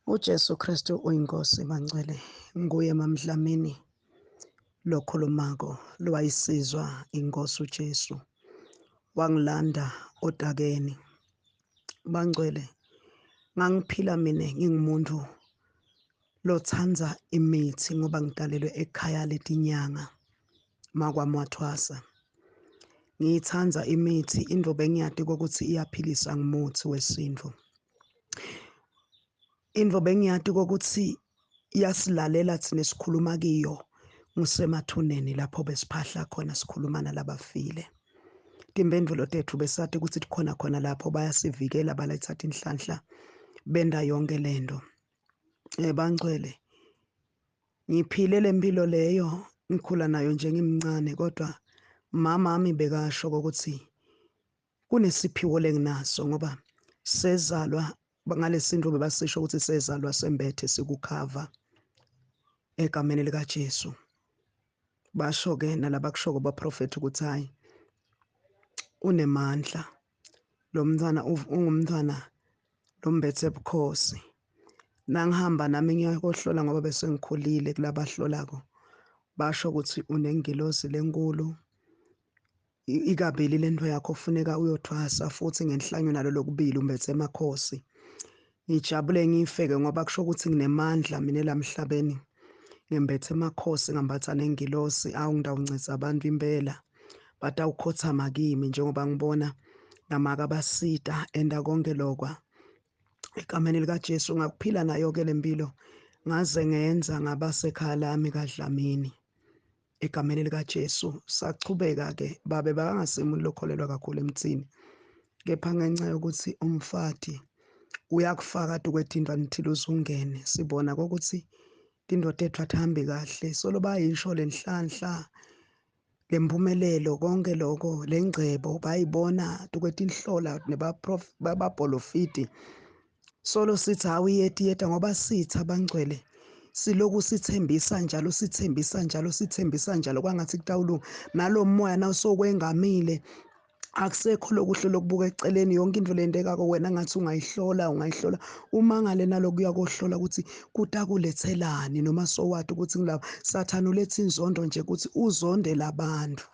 uJesu Kristu uyinkosi mangcwele, nguye mamdlamini lokhulumako lwayisizwa inkosi uJesu wangilanda odakeni. Bangcwele, ngangiphila mina ngingumuntu lothanza imithi ngoba ngidalelwe ekhaya letinyanga makwamathwasa. Ngiyithanza imithi, into bengiyadi ukuthi iyaphilisa ngumuthi wesintu. Into bengiyadi ukuthi iyasilalela thina sikhuluma kiyo ngusemathuneni lapho besiphahla khona sikhuluma nalabafile. Timpendulo tethu besathi ukuthi khona lapho bayasivikela balayithatha inhlanhla benda yonke lento. Bangcwele, ngiphile lempilo leyo ngikhula nayo nje ngimncane, kodwa mama ami bekasho ukuthi kunesiphiwo lenginaso ngoba sezalwa ngalesinto bebasisho ukuthi sezalwa sembethe sikukhava egameni lika Jesu. Basho ke nalabakushoko baprofeti ukuthi hayi unemandla lo mntwana, ungumntwana lombethe ebukhosi. Nangihamba nami ngiyakohlola ngoba bese ngikhulile kulabahlolako, basho ukuthi unengilozi lenkulu, ikabili lento yakho kufuneka uyothwasa futhi ngenhlanyo nalo lokubili umbethe emakhosi. Ngijabule ngifeke ngoba kusho ukuthi nginemandla mina lamhlabeni, ngembethe emakhosi ngambatha nengilosi. Ngidawuncitsa abantu impela bathi awukhothama kimi njengoba ngibona namaka basita enda konke lokwa egameni lika Jesu. Ngakuphila nayo ke lempilo ngaze ngenza ngabasekhaya lami kaDlamini egameni lika Jesu. Sachubeka ke babe bangasemuntu lokholelwa kakhulu emthini, kepha ngenxa yokuthi umfati uyakufaka tukwetindwa nithile uzungene, sibona ukuthi indoda ethu athambi kahle solo bayisho lenhlanhla lempumelelo konke lokho lengcebo bayibona tukwetinhlola nebabapolofiti. Solo sithi hawu yeta ngoba sitha Bangcwele siloku sithembisa njalo kwangathi kutawulunga. Nalo moya nawusokwengamile akusekho lokuhle lokubuka eceleni, yonke into lendekako wena ngathi ungayihlola. Umangale nalokuya kohlola ukuthi kutakulethelani noma sowathi ukuthi ngilapha sathana uletha inzondo nje ukuthi uzonde labantu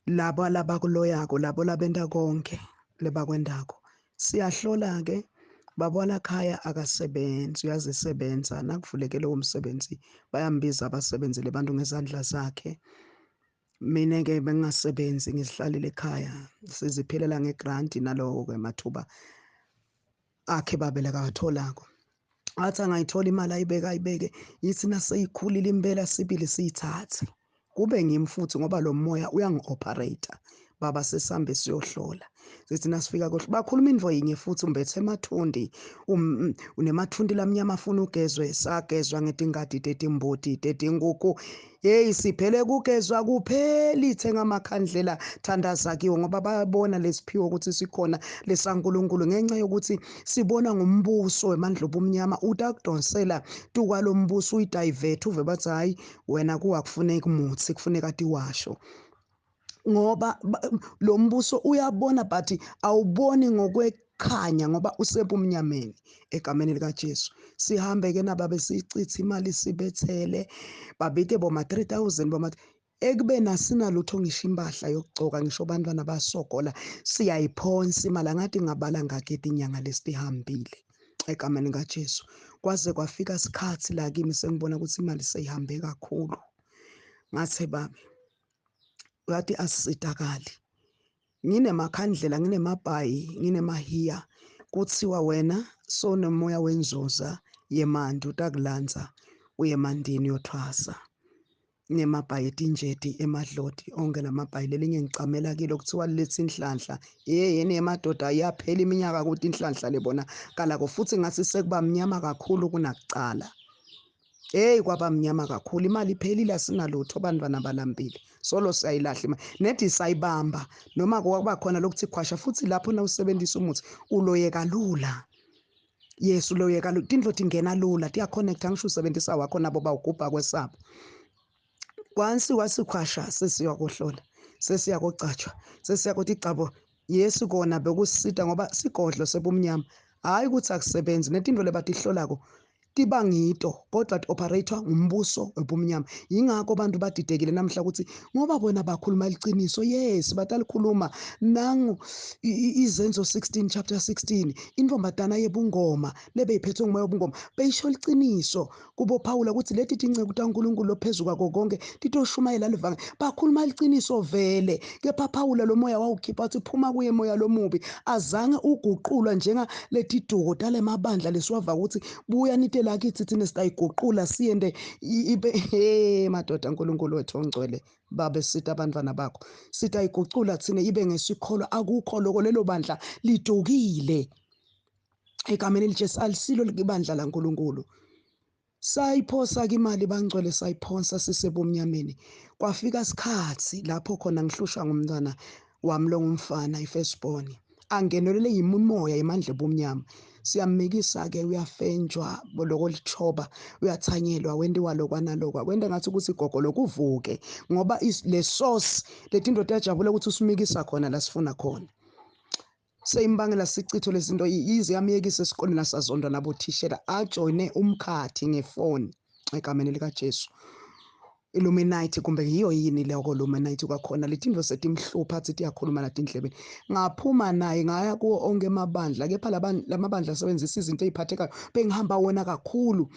labo labakuloyako, labo labenta konke lebakwendako. Siyahlola ke babona khaya akasebenzi, uyazisebenza nakuvulekele umsebenzi bayambiza abasebenzele abantu ngezandla zakhe. Mina ke bengasebenzi ngizihlalele ekhaya, siziphilela ngegrant nalowo ke mathuba akhe babele kawatholako. Athi angayithola imali ayibeke yithi naseyikhulile impela sibili siyithathe kube ngimi futhi ngoba lo moya uyangi-operator. Baba sesambe siyohlola sithi nasifika kohle bakhuluma into yinye futhi umbethe emathundi, unemathundi lamnyama afuna ugezwe. Sagezwa ngetingadi tetimboti tetinkuku. Hey, siphele kugezwa kuphela ithenga amakhandlela thandaza kiwo ngoba bayabona lesiphiwo ukuthi sikhona lesankulunkulu ngenxa yokuthi sibona ngumbuso wemandla obumnyama utakudonsela tukwalo mbuso uyidivert uve bathi hayi wena kuwakufuneka umuthi kufuneka tiwasho ngoba lo mbuso uyabona but awuboni ngokwekhanya ngoba usebumnyameni egameni lika Jesu. Sihambe ke naba besicitha imali sibethele babike boma 3000 boma ekubeni asinalutho ngisho impahla yokugcoka ngisho abantwana basogola siyayiphonsa imali ngathi ngabala ngakhe inyanga lesihambile egameni lika Jesu. Kwaze kwafika isikhathi la kimi sengibona ukuthi imali seyihambe kakhulu. Ngathi babe uyathi asitakali, nginemakhandlela, nginemabhayi, nginemahiya, kuthiwa wena sonomoya wenzuza yemandi utakulanza uyemandini yothwasa. Nginemabhayi etinjeti emadloti onke lamabhayi lelinye ngicamela kilo kuthiwa liletha inhlanhla. Yeni emadoda yaphela iminyaka ukuthi inhlanhla lebona kalako futhi ngathi sekuba mnyama kakhulu kunakucala. Hey, kwaba mnyama kakhulu, imali iphelile asinalutho abantwana balambile solo siyayilahla imali nethi sayibamba noma kwaba khona lokuthi khwasha futhi lapho na usebenzisa umuthi uloyeka lula. Yes, uloyeka lula, tindlo tingena lula tiya-connect angisho usebenzisa wakho nabo bawugubha kwesabo. Kwansi wasikhwasha sesiyakohlola sesiyakocatshwa sesiyakuthi cabo Yesu kona bekusita ngoba sigodlo sebumnyama hayi ukuthi akusebenzi netinto lebatihlolako tiba ngito kodwa operator ngumbuso webumnyama. Yingakho abantu badidekile namhla ukuthi ngoba bona bakhuluma iqiniso. Yes, batalikhuluma nangu izenzo 16 chapter 16 intombatana yebungoma lebeyiphethwe ngumoya wobungoma beyisho iqiniso kubo Phawula ukuthi leti tinceku taNkulunkulu lophezulu kwako konke titoshumayela livanga bakhuluma iqiniso vele. Kepha Phawula lo moya wawukhipha wathi phuma kuye moya lomubi, azange uguqulwa njenga leti duko tale mabandla lesiwava ukuthi buya nite lakithi thina sitayiguqula siyende ibe madoda uNkulunkulu wethu ongcwele babe sithi abantwana bakho sitayiguqula thina ibe ngesikholwa. Akukho lokho, lelo bandla lidukile egameni liJesu, alisilo libandla laNkulunkulu. Sayiphosa imali bangcwele, sayiphonsa sisebumnyameni. Kwafika isikhathi lapho khona ngihlushwa ngumntwana wami lo ngumfana ifirstborn, angenelele yimoya yemandla ebumnyama. Siyamikisa-ke uyafenjwa boloko lichoba, uyathanyelwa, wendiwa lokwanalokwa, kwenda ngathi ukuthi igogo lokuvuke ngoba le source leti ndoda yajabule ukuthi usimikisa khona la sifuna khona. Seyimbangela sicitho lezinto yize yamiyekisa esikoleni nasazondwa nabothishela ajoyine umkhathi ngefoni egameni likaJesu. Illuminati kumbe yiyo yini leko Illuminati kwakhona letinto setimhlupha athi tiyakhuluma natindlebeni. Ngaphuma naye ngaya kuwo onke amabandla, kepha lamabandla asebenzisa izinto eziphathekayo bengihamba wona kakhulu.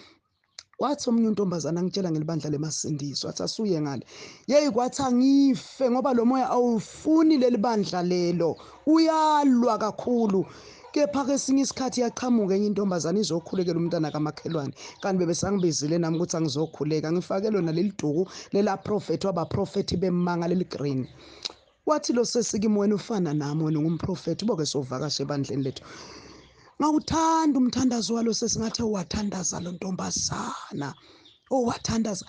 Wathi omunye untombazana ngitshela ngelibandla lemasindiso, wathi asuye ngale. Yeyi kwathi angife ngoba lo moya awufuni leli bandla lelo, uyalwa kakhulu. Kepha kesinye isikhathi yaqhamuka enye intombazana izokhulekela umntana kamakhelwane, kanti bebesangibizile nami ukuthi angizokhuleka ngifake lona leli duku lela prophet wabaprofeti bemanga leli green. Wathi lo sesikimi wena ufana nami, wena ungumprofeti, uboke sovakasha ebandleni lethu. Ngawuthanda umthandazo walo sesingathi wathandaza lo ntombazana, wathandaza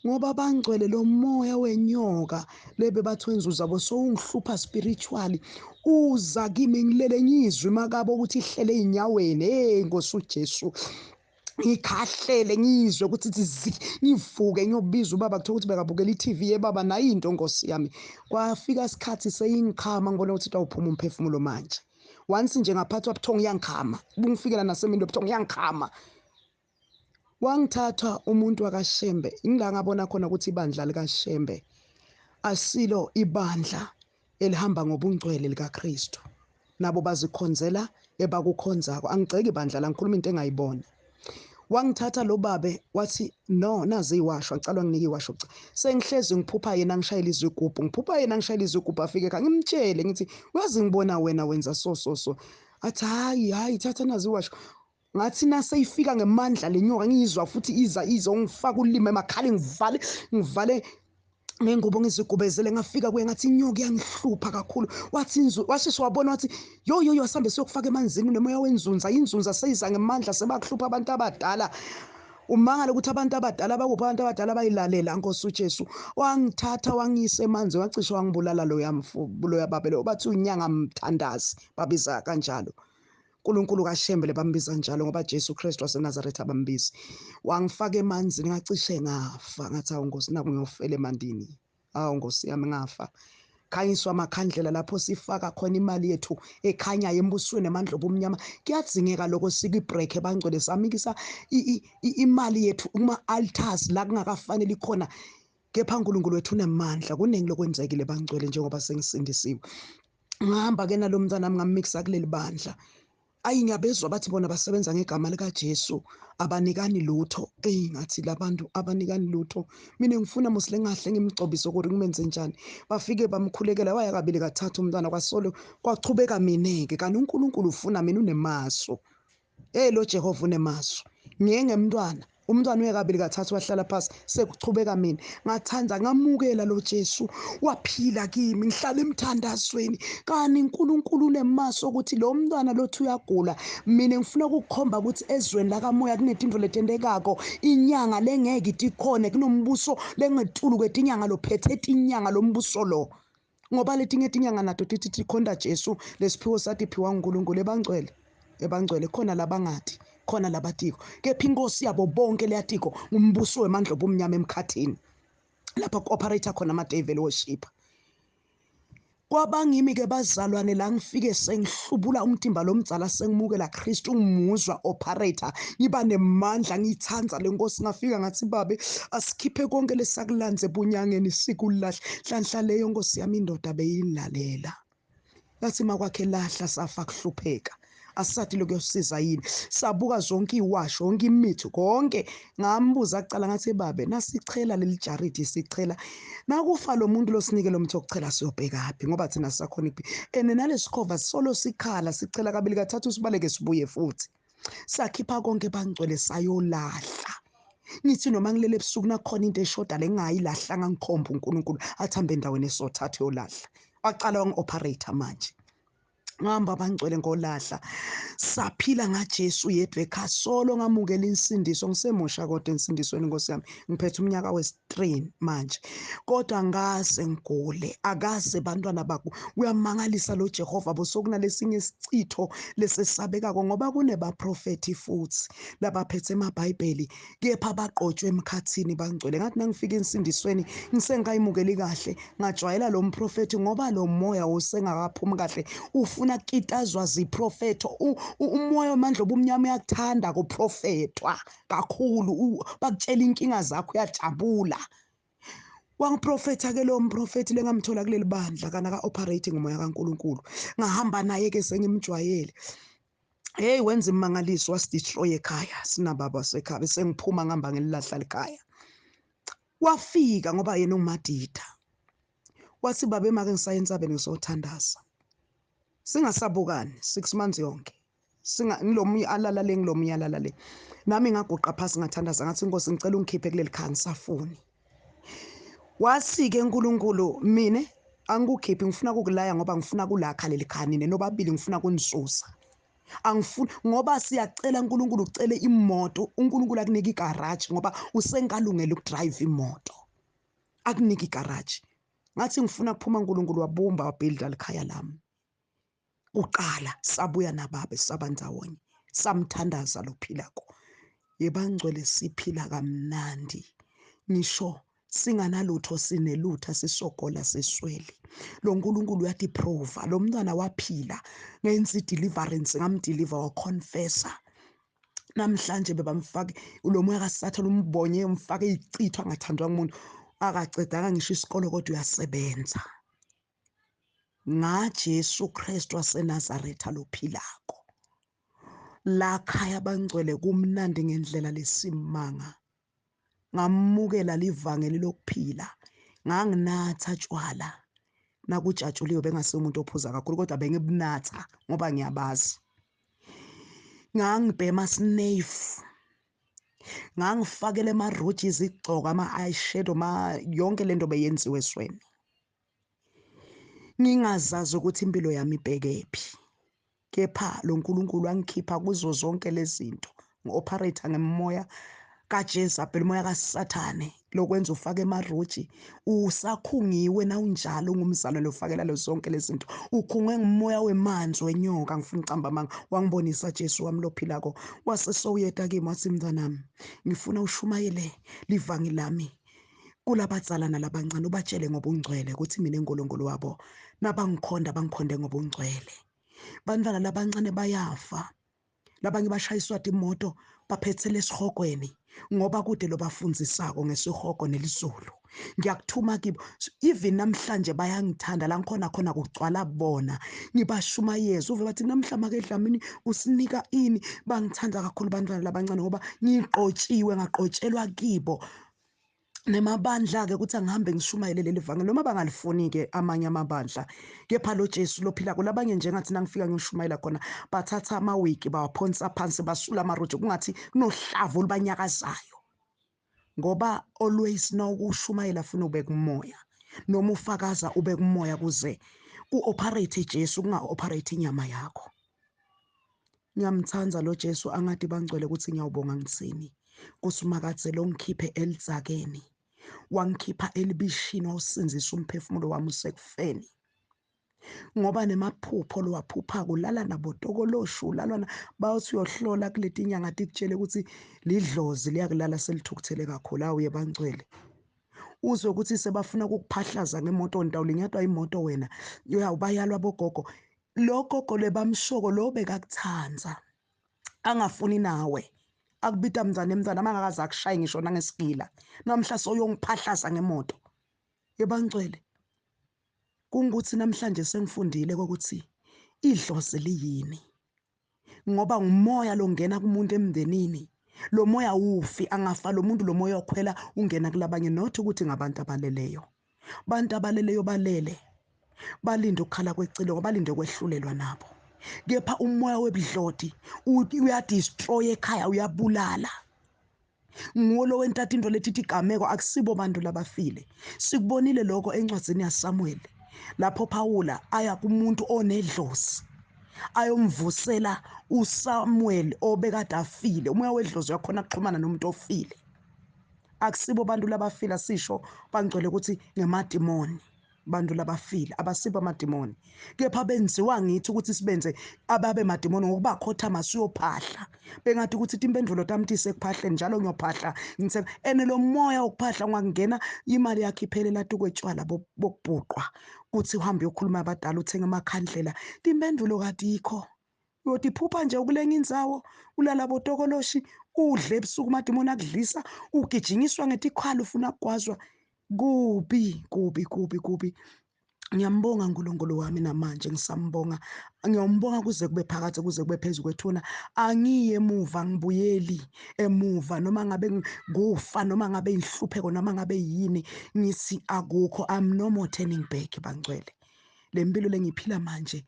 ngoba bangcwele lo moya wenyoka lebe bathi wenzuza zabo sowungihlupha spiritually. Uza kimi ngilele ngizwe makabo ukuthi ihlele einyaweni, Nkosi uJesu, ngikhahlele ngizwe ukuthi ngivuke ngiyobiza ubaba kuthiwa ukuthi bekabukela iTV yebaba nayo into Nkosi yami. Kwafika isikhathi seyingikhama ngibona ukuthi awuphuma umphefumulo manje. Once nje ngaphathwa buthongo yangikhama, bungifikela nasemindo buthongo yangikhama. Wangithatha umuntu wakaShembe, ingila ngabona khona ukuthi ibandla likaShembe asilo ibandla elihamba ngobungcwele likaKristu. Nabo bazikhonzela ebakukhonzako, angiceki ibandla la, ngikhuluma into engayibona. Wangithatha lo babe wathi no, nazi iwasho, ngicela nginike iwasho. Sengihlezi ngiphupha yena ngishayela izigubhu, ngiphupha yena ngishayela izigubhu, afike ekhaya ngimtshele ngithi wazi ngibona wena wenza so. Athi hayi thatha nazi iwasho. Ngathi naseyifika ngemandla lenyoka ngizwa futhi izongifaka ulimi emakhaleni ngivale ngengubo ngizigubezele. Ngafika kuye ngathi inyoka iyangihlupha kakhulu. Wathi washeshe wabona wathi yo asambe siyokufaka emanzini nomoya wenzunza. Inzunza seyiza ngemandla sebakuhlupha abantu abadala. Umangala ukuthi abantu abadala bakuphi, abantu abadala bayilalela Nkosi uJesu. Wangithatha wangiyisa emanzi, wacishe wangibulala loya babe lo bathi unyanga mthandazi, babiza kanjalo. uNkulunkulu kaShembe bambiza njalo ngoba Jesu Kristu waseNazaretha bambiza. Wangifaka emanzini ngacishe ngafa, ngathi awu Nkosi naku ngiyofela emandini. Awu Nkosi yami ngafa. Khanyiswa amakhandlela lapho sifaka khona imali yethu ekhanyayo embusweni amandla obumnyama. Kuyadzingeka lokho sikibreak bangcwele samikisa imali yethu kuma altars la kungakafanele ikhona. Kepha uNkulunkulu wethu unemandla, kuningi lokwenzekile bangcwele njengoba sengisindisiwe. Ngihamba ke nalo mntana nami ngamikisa kuleli bandla. Ayi ngiyabezwa bathi bona basebenza ngegama likaJesu, abanikani lutho. Ngathi labantu abanikani lutho, mina ngifuna mosle ngahle ngimgcobise ukuthi ngimenze njani. Bafike bamkhulekela waya kabili kathathu umntwana kwasolo kwachubeka mineke, kanti uNkulunkulu ufuna mina unemaso. Lo Jehova unemaso. Ngemntwana umntwana uye kabili kathathu wahlala phansi sekuchubeka mina. Ngathanda ngamukela lo Jesu, waphila kimi, ngihlala emthandazweni. Kani uNkulunkulu unemaso ukuthi lo mntwana lothi uyagula. Mina ngifuna ukukhomba ukuthi ezweni lakamoya kunetinto letendekako. Inyanga lengeke itikhone, kunombuso lengetulu kwetinyanga lophethe inyanga lombuso lo. Ngoba letinye inyanga nato tithi tikhonda Jesu, lesiphiwo sathi phiwa uNkulunkulu ebangcwele khona labangathi, khona labatiko. Kepha inkosi yabo bonke leyatiko umbuso wemandla obumnyama emkhathini lapho ku-operator khona ama-devil worship. Kwabangimi ke bazalwane la ngifike sengihlubula umtimba lomdzala sengimukela Kristu ngimuzwa operator ngiba nemandla ngithanza lenkosi ngafika ngathi babe asikhiphe konke lesakulanze bunyangeni sikulahla hlanhla leyo nkosi yami indoda beyilalela yathi makwakhe lahla safa kuhlupheka asathi lokuyosiza yini sabuka zonke iwasho yonke imithi konke ngambuza kucala ngathi babe nasichela leli jaridi sichela nakufa lo muntu losinike lo mthi okuchela siyobheka hapi ngoba thina sisakhona iphi nalesikhova solo sikhala sichela kabili kathathu sibaleke sibuye futhi sakhipha konke bangcwele sayolahla ngithi noma ngilele ebusuku nakhona into eshoda le ngingayilahlanga ngikhomba uNkulunkulu athambe endaweni esothatha yolahla waqala wangi-operator manje ngihamba bangcwele ngolahla saphila ngaJesu yedwa ekhaya solo ngamukela insindiso ngisemusha kodwa insindisweni Nkosi yami ngiphethe umnyaka wesi-3 manje kodwa ngase ngigule akaze bantwana bakho uyamangalisa lo Jehova bosokunalesinye isicitho lesesabekako ngoba kunebaprofeti futhi labaphethe emabhayibheli kepha baqotshwe emkhathini bangcwele ngathi nangifika insindisweni ngisengayimukeli kahle ngajwayela lo mprofeti ngoba lo moya usengakaphumi kahle ufuna kitazwa ziprofeto umoya wamandla obumnyama uyakuthanda kuprofetwa kakhulu bakutshela inkinga zakho uyajabula wangiprofetha ke lo mprofeti lengamthola kuleli bandla kana ka operating umoya kaNkuluNkulu ngahamba naye ke sengimjwayele hey wenza imangaliso wasidestroy ekhaya sinababa sekhaya bese ngiphuma ngihamba ngelilahla ekhaya wafika ngoba yena ungumadida wathi babe make ngisayentsabeni ngisothandaza singasabukani 6 months yonke ngilomunye alala le ngilomunye alala le nami ngaguqa phansi ngathandaza ngathi Nkosi ngicela ungikhiphe kuleli khaya ngisafuni wasike uNkulunkulu mina angikukhiphi ngifuna ukukulaya ngoba ngifuna kulakha leli khaya nini nobabili ngifuna kunisusa angifuni ngoba siyacela uNkulunkulu ucele imoto uNkulunkulu akunika igarage ngoba usengalungela ukudrive imoto akunika igarage ngathi ngifuna kuphuma uNkulunkulu wabumba wabuilda likhaya lami uqala sabuya nababe sabandawonye samthandaza lophilako yebangcwele siphila kamnandi ngisho singanalutho sinelutho sisogola seswele lo nkulunkulu uyatiprova lo mntwana waphila ngenza deliverance ngamdeliver wa confessor namhlanje bebamfaka lo moya kaSathane umbonye umfake icitho angathandwa ngumuntu akacedanga ngisho isikolo kodwa uyasebenza ngaJesu Kristu waseNazaretha lophilako lakhaya bangcwele kumnandi ngendlela lesimanga ngamukela livangeli lokuphila nganginatha tshwala nakujatshuliwe bengase umuntu ophuza kakhulu kodwa bengibunatha ngoba ngiyabazi ngangibhema snake ngangifakele ama roaches igcoka ama eyeshadow yonke lento beyenziwe esweni ngingazazi ukuthi impilo yami ibhekephi kepha lo nkulunkulu wangikhipha kuzo zonke lezi zinto ngi-operator ngemoya kaJezebeli moya kaSathane lokwenza ufake emaroji usakhungiwe na unjalo ngumzalwane ufakela lezo zonke lezi zinto ukhungwe ngumoya wemanzi wenyoka ngifuna ucamba manga wangibonisa Jesu wami lophilako wasesowuyeta kimi wathi mntanami ngifuna ushumayele livangi lami kulabadzala nalabancane ubatshele ngobungcwele ukuthi mina enkulunkulu wabo nabangikhonda bangikhonde ngobungcwele bantwana labancane bayafa labanye bashayiswa imoto baphethele esihogweni ngoba kude lo bafundzisako ngesihogo nelizulu ngiyakuthuma kibo even namhlanje bayangithanda la ngikhona khona kugcwala bona ngibashumayeza uve bathi namhlanje ke Dlamini usinika ini bangithanda kakhulu bantwana labancane ngoba ngiqotshiwe ngaqotshelwa kibo nemabandla ke ukuthi angihambe ngishumayele leli vangeli noma bangalifuni ke amanye amabandla kepha lo Jesu lophila kulabanye njengathi nangifika ngishumayela khona bathatha amawiki bawaphonsa phansi basula amarojo kungathi kunohlavu olubanyakazayo ngoba always na ukushumayela funa ube kumoya noma ufakaza ube kumoya kuze uoperate Jesu kunga-operate inyama yakho ngiyamthanza lo Jesu angadi bangcwele ukuthi ngiyawubonga ngitsini kusumakaze lo ngikhiphe elidzakeni wangikhipha elibishini wawusinzisa umphefumulo wami usekufeni ngoba nemaphupho lo waphupha kulala nabotokoloshu lalwana bayothi uyohlola kuleti inyanga tikutshele ukuthi lidlozi liyakulala selithukuthele kakhulu awuye bangcwele uzwe ukuthi sebafuna ukukuphahlaza ngemoto Ndawuli ngiyathi imoto wena uyawubayalwa bogogo lo gogo lebamshoko lo bekakuthanza angafuni nawe akubita mzana mangakaze akushaye ngisho nangesigila namhla soyongiphahlaza ngemoto yebangcwele kungukuthi namhlanje sengifundile ukuthi idlozi liyini ngoba ngumoya longena kumuntu emndenini lo moya ufi angafa lo muntu lo moya okhwela ungena kulabanye not ukuthi ngabantu abaleleyo bantu abaleleyo balele balinde ukukhala kwecilo ngoba balinde kwehlulelwa nabo kepha umoya webidlodi uyadestroy ekhaya uyabulala ngulo wentatha into lethi igameko akusibo bantu labafile sikubonile lokho encwadzini yaSamuel lapho Phawula aya kumuntu onedlozi ayomvusela uSamuel obekade afile umoya wedlozi uyakhona ukuxhumana nomuntu ofile akusibo bantu labafila sisho bangcwele ukuthi ngemadimoni bantu labafile abasibo amadimoni kepha benziwa ngithi ukuthi sibenze ababe madimoni ngokubakhothama siyophahla bengathi ukuthi impendulo tamthi sekuphahleni njalo ngiyophahla ngithe lo moya wokuphahla ngakungena imali yakhe iphelela tukwetshwala bokubhuqwa kuthi uhambe uyokhuluma abadala uthenga amakhandlela impendulo kadikho uyothi phupha nje ukulenga indzawo ulala botokoloshi udle ebusuku madimoni akudlisa ugijinyiswa ngetikhwalo ufuna ukugwazwa kubi ngiyambonga uNkulunkulu wami namanje ngisambonga ngiyombonga kuze kube phakathi kuze kube phezulu kwethuna angiye emuva ngibuyeli emuva noma ngabe ngufa noma ngabe inhlupheko noma ngabe yini ngithi akukho I'm no more turning back bangcwele lempilo lengiphila manje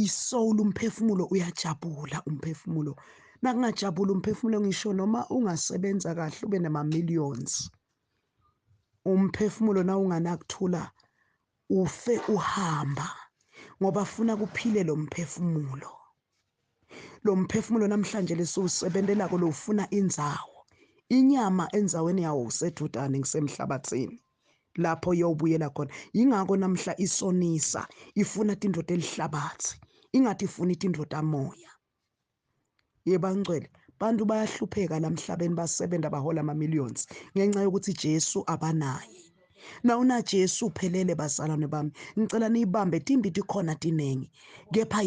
isoul umphefumulo uyajabula umphefumulo nakungajabula umphefumulo ngisho noma ungasebenza kahle ube nama millions umphefumulo na unganakuthula ufe uhamba ngoba afuna kuphile lo mphefumulo namhlanje lesuwusebenzela lo ufuna indzawo inyama endzaweni yawo usedudane ngisemhlabathini lapho yobuyela khona ingakho namhla isonisa ifuna tindoda elihlabathi ingathi ifuna itindoda moya yebangcwele bantu bayahlupheka lamhlabeni basebenza bahola ama millions ngenxa yokuthi Jesu abanaye na una Jesu uphelele bazalwane bami ngicela niyibambe timbithi khona tinengi kepha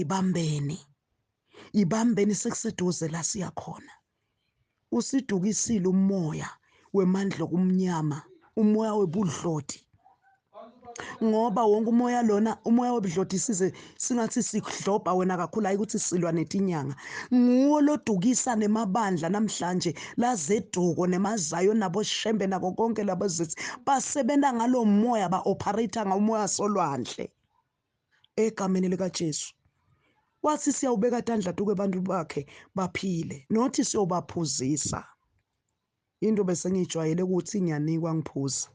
ibambeni sekuseduze la siya khona usidukisile umoya wemandla kumnyama umoya webudloti ngoba wonke umoya lona umoya webudloti size singathi sikudlobha wena kakhulu hayi ukuthi silwa netinyanga nguwo lodukisa nemabandla namhlanje lazeduko nemazayo nabo shembe nako konke labo zithi basebenza ngalo moya ba operate ngomoya solwandle egameni lika Jesu wathi siyawubeka tandla tuke bantu bakhe baphile nothi siyobaphuzisa into bese ngijwayele ukuthi ngiyanikwa ngiphuza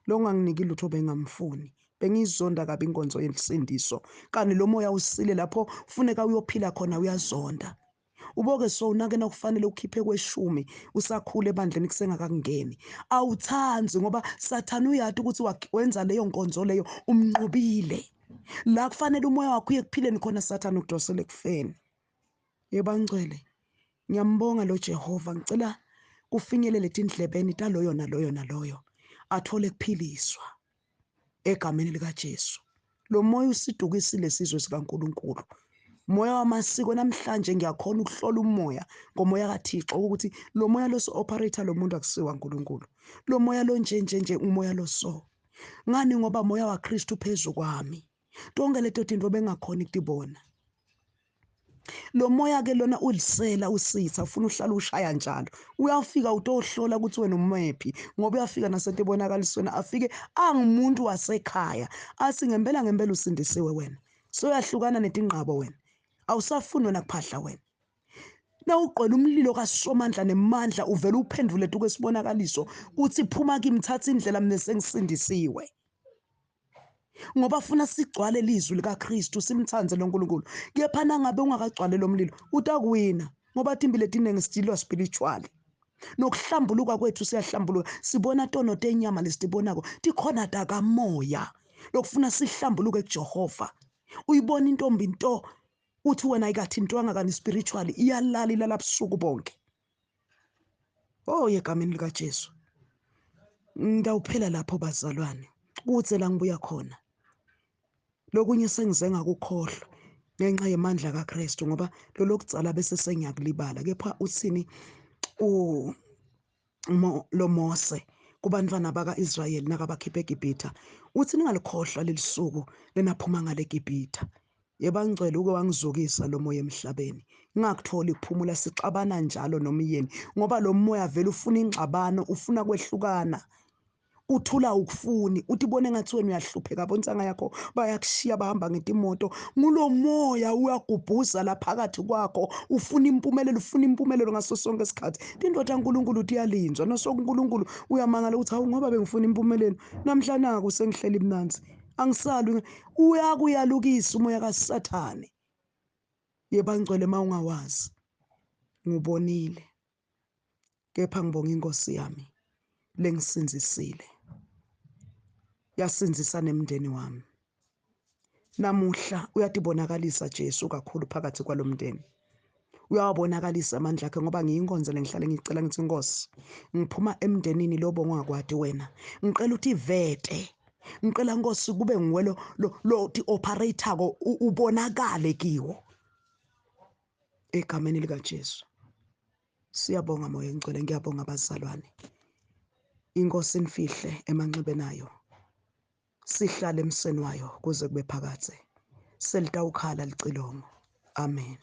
lo nganginiki lutho bengamfuni bengizonda kabi inkonzo yensindiso kanti lo moya usile lapho kufuneka uyophila khona uyazonda uboke so unake nakufanele ukhiphe kweshumi usakhule ebandleni kusengakangeni awuthanzi ngoba sathana uyathi ukuthi wenza leyo nkonzo leyo umnqobile la kufanele umoya wakho uye kuphileni khona sathana ukudosele kufeni yebangcwele ngiyambonga lo Jehova ngicela kufinyelele tindlebeni taloyo naloyo athole kuphiliswa egameni lika Jesu lo moya usidukisile sizwe sikaNkuluNkulu moya wamasiko namhlanje ngiyakhona ukuhlola umoya ngomoya kaThixo ukuthi lo moya lo so operator lo muntu akusiwa uNkulunkulu lo moya lo nje umoya lo so ngani ngoba moya waKristu phezulu kwami tonke leto tinto bengakhona ukutibona lo moya ke lona ulisela usitha ufuna uhlala ushaya njalo uyafika utohlola ukuthi wena umephi ngoba uyafika nasetibonakalisweni afike angumuntu wasekhaya athi ngempela usindisiwe wena soyahlukana netinqabo wena awusafuni wena kuphahla wena na uqwela umlilo kaSomandla nemandla uvela uphendule tukwesibonakaliso uthi phuma kimthatha indlela mina sengisindisiwe ngoba afuna sigcwale ilizwi likaKristu simthanze loNkulunkulu kepha nangabe ungakagcwale lo mlilo utakuwina ngoba timbile tinenge sidilwa spiritual nokuhlambuluka kwethu siyahlambuluka sibona tono tenyama lesitibonako tikhona takamoya lokufuna sihlambuluke kuJehova uyibona intombi into uthi wena ayikathintwanga kani spiritual iyalala ilala busuku bonke oh yegameni lika Jesu Ngawuphela lapho bazalwane, kutse la ngibuya khona. Lokunye sengize ngakukhohlwa ngenxa yemandla kaKristu, ngoba lokucala bese sengiyakulibala. Kepha uthini lo Mose kubantwana baka-Israyeli nakabakhipha eGibhitha, uthi ningalikhohlwa leli suku lenaphuma ngale eGibhitha. Yebangcwele uke wangizokisa lo moya emhlabeni, ngingakuthola ukuphumula. Sixabana njalo nomyeni, ngoba lo moya vele ufuna ingxabano, ufuna kwehlukana, uthula ukufuni, uthi bone ngathi wena uyahlupheka, bonsanga yakho bayakushiya bahamba ngetimoto. Ngulo moya uyagubhuza la phakathi kwakho, ufuna impumelelo ngaso sonke isikhathi. Indodana kaNkulunkulu uthi iyalinzwa, noSonkulunkulu uyamangala ukuthi hawu, ngoba bengifuna impumelelo namhlanje naku sengihleli mnanzi, angisalwi. Uyakuyalukisa umoya kaSathane. Yebangcwele mawungawazi ngubonile, kepha ngibonga inkosi yami lengisinzisile, yasinzisa nemndeni wami. Namuhla uyatibonakalisa Jesu kakhulu phakathi kwalomndeni, uyawabonakalisa amandla akhe, ngoba ngiyinkonzo ngihlale ngicela ngithi, Nkosi, ngiphuma emndenini lobo ongakwadi wena, ngicela uthi vete, ngicela Nkosi kube nguwe lo operator ubonakale kiwo, egameni likaJesu. Siyabonga moya engcwele, ngiyabonga bazalwane. Inkosi imfihle emanxebeni ayo, sihlale emseni wayo kuze kube phakathe, selitawukhala licilongo. Amen.